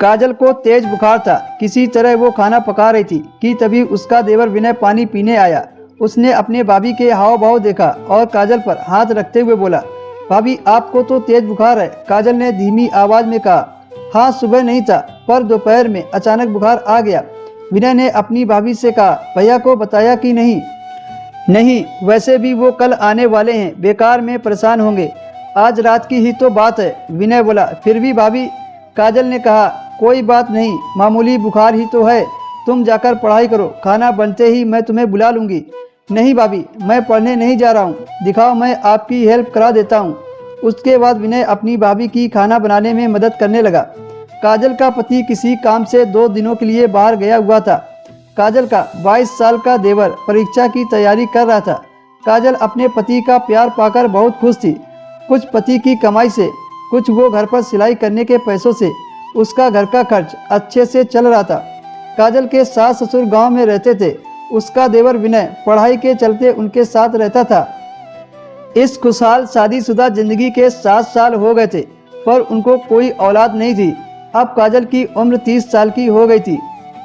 काजल को तेज बुखार था। किसी तरह वो खाना पका रही थी कि तभी उसका देवर विनय पानी पीने आया। उसने अपने भाभी के हाव भाव देखा और काजल पर हाथ रखते हुए बोला, भाभी आपको तो तेज बुखार है। काजल ने धीमी आवाज में कहा, हाँ सुबह नहीं था पर दोपहर में अचानक बुखार आ गया। विनय ने अपनी भाभी से कहा, भैया को बताया कि नहीं? नहीं, वैसे भी वो कल आने वाले हैं, बेकार में परेशान होंगे। आज रात की ही तो बात है, विनय बोला। फिर भी भाभी, काजल ने कहा, कोई बात नहीं, मामूली बुखार ही तो है, तुम जाकर पढ़ाई करो, खाना बनते ही मैं तुम्हें बुला लूँगी। नहीं भाभी, मैं पढ़ने नहीं जा रहा हूँ, दिखाओ मैं आपकी हेल्प करा देता हूँ। उसके बाद विनय अपनी भाभी की खाना बनाने में मदद करने लगा। काजल का पति किसी काम से 2 दिनों के लिए बाहर गया हुआ था। काजल का 22 साल का देवर परीक्षा की तैयारी कर रहा था। काजल अपने पति का प्यार पाकर बहुत खुश थी। कुछ पति की कमाई से, कुछ वो घर पर सिलाई करने के पैसों से उसका घर का खर्च अच्छे से चल रहा था। काजल के सास ससुर गांव में रहते थे। उसका देवर विनय पढ़ाई के चलते उनके साथ रहता था। इस खुशहाल शादीशुदा जिंदगी के 7 साल हो गए थे पर उनको कोई औलाद नहीं थी। अब काजल की उम्र 30 साल की हो गई थी।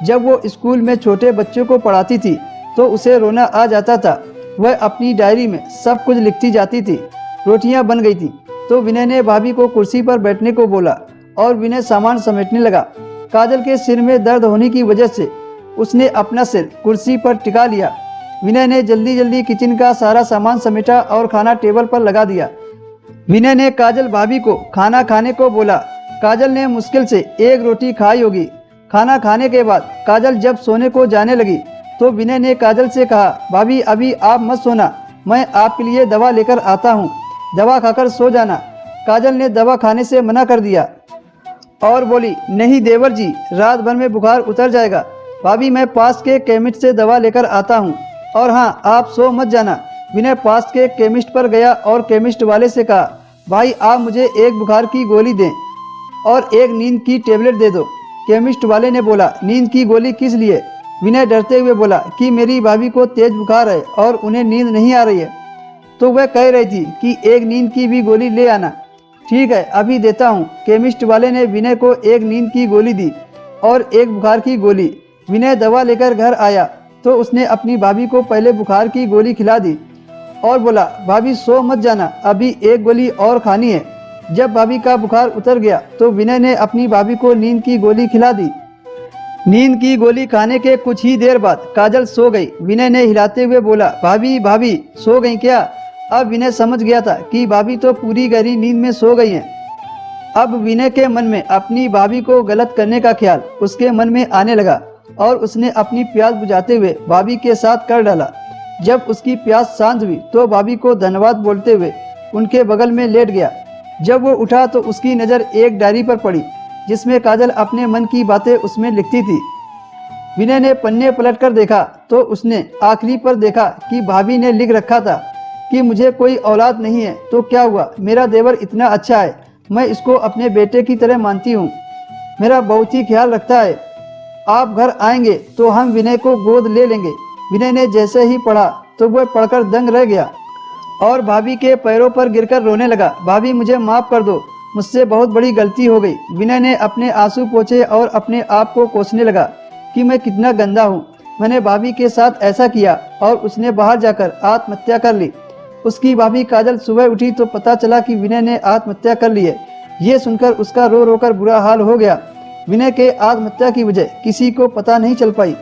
जब वो स्कूल में छोटे बच्चों को पढ़ाती थी तो उसे रोना आ जाता था। वह अपनी डायरी में सब कुछ लिखती जाती थी। रोटियां बन गई थी तो विनय ने भाभी को कुर्सी पर बैठने को बोला और विनय सामान समेटने लगा। काजल के सिर में दर्द होने की वजह से उसने अपना सिर कुर्सी पर टिका लिया। विनय ने जल्दी जल्दी किचन का सारा सामान समेटा और खाना टेबल पर लगा दिया। विनय ने काजल भाभी को खाना खाने को बोला। काजल ने मुश्किल से 1 रोटी खाई होगी। खाना खाने के बाद काजल जब सोने को जाने लगी तो विनय ने काजल से कहा, भाभी अभी आप मत सोना, मैं आपके लिए दवा लेकर आता हूँ, दवा खाकर सो जाना। काजल ने दवा खाने से मना कर दिया और बोली, नहीं देवर जी, रात भर में बुखार उतर जाएगा। भाभी मैं पास के केमिस्ट से दवा लेकर आता हूँ, और हाँ आप सो मत जाना। विनय पास के केमिस्ट पर गया और केमिस्ट वाले से कहा, भाई आप मुझे 1 बुखार की गोली दें और 1 नींद की टेबलेट दे दो। केमिस्ट वाले ने बोला, नींद की गोली किस लिए? विनय डरते हुए बोला कि मेरी भाभी को तेज बुखार है और उन्हें नींद नहीं आ रही है, तो वह कह रही थी कि 1 नींद की भी गोली ले आना। ठीक है अभी देता हूँ। केमिस्ट वाले ने विनय को 1 नींद की गोली दी और 1 बुखार की गोली। विनय दवा लेकर घर आया तो उसने अपनी भाभी को पहले बुखार की गोली खिला दी और बोला, भाभी सो मत जाना, अभी 1 गोली और खानी है। जब भाभी का बुखार उतर गया तो विनय ने अपनी भाभी को नींद की गोली खिला दी। नींद की गोली खाने के कुछ ही देर बाद काजल सो गई। विनय ने हिलाते हुए बोला, भाभी भाभी सो गई क्या? अब विनय समझ गया था कि भाभी तो पूरी गहरी नींद में सो गई हैं। अब विनय के मन में अपनी भाभी को गलत करने का ख्याल उसके मन में आने लगा और उसने अपनी प्यास बुझाते हुए भाभी के साथ कर डाला। जब उसकी प्यास शांत हुई तो भाभी को धन्यवाद बोलते हुए उनके बगल में लेट गया। जब वो उठा तो उसकी नज़र एक डायरी पर पड़ी जिसमें काजल अपने मन की बातें उसमें लिखती थी। विनय ने पन्ने पलट कर देखा तो उसने आखिरी पर देखा कि भाभी ने लिख रखा था कि मुझे कोई औलाद नहीं है तो क्या हुआ, मेरा देवर इतना अच्छा है, मैं इसको अपने बेटे की तरह मानती हूँ, मेरा बहुत ही ख्याल रखता है। आप घर आएंगे तो हम विनय को गोद ले लेंगे। विनय ने जैसे ही पढ़ा तो वह पढ़कर दंग रह गया और भाभी के पैरों पर गिरकर रोने लगा। भाभी मुझे माफ़ कर दो, मुझसे बहुत बड़ी गलती हो गई। विनय ने अपने आंसू पोंछे और अपने आप को कोसने लगा कि मैं कितना गंदा हूँ, मैंने भाभी के साथ ऐसा किया। और उसने बाहर जाकर आत्महत्या कर ली। उसकी भाभी काजल सुबह उठी तो पता चला कि विनय ने आत्महत्या कर ली है। ये सुनकर उसका रो रो कर बुरा हाल हो गया। विनय के आत्महत्या की वजह किसी को पता नहीं चल पाई।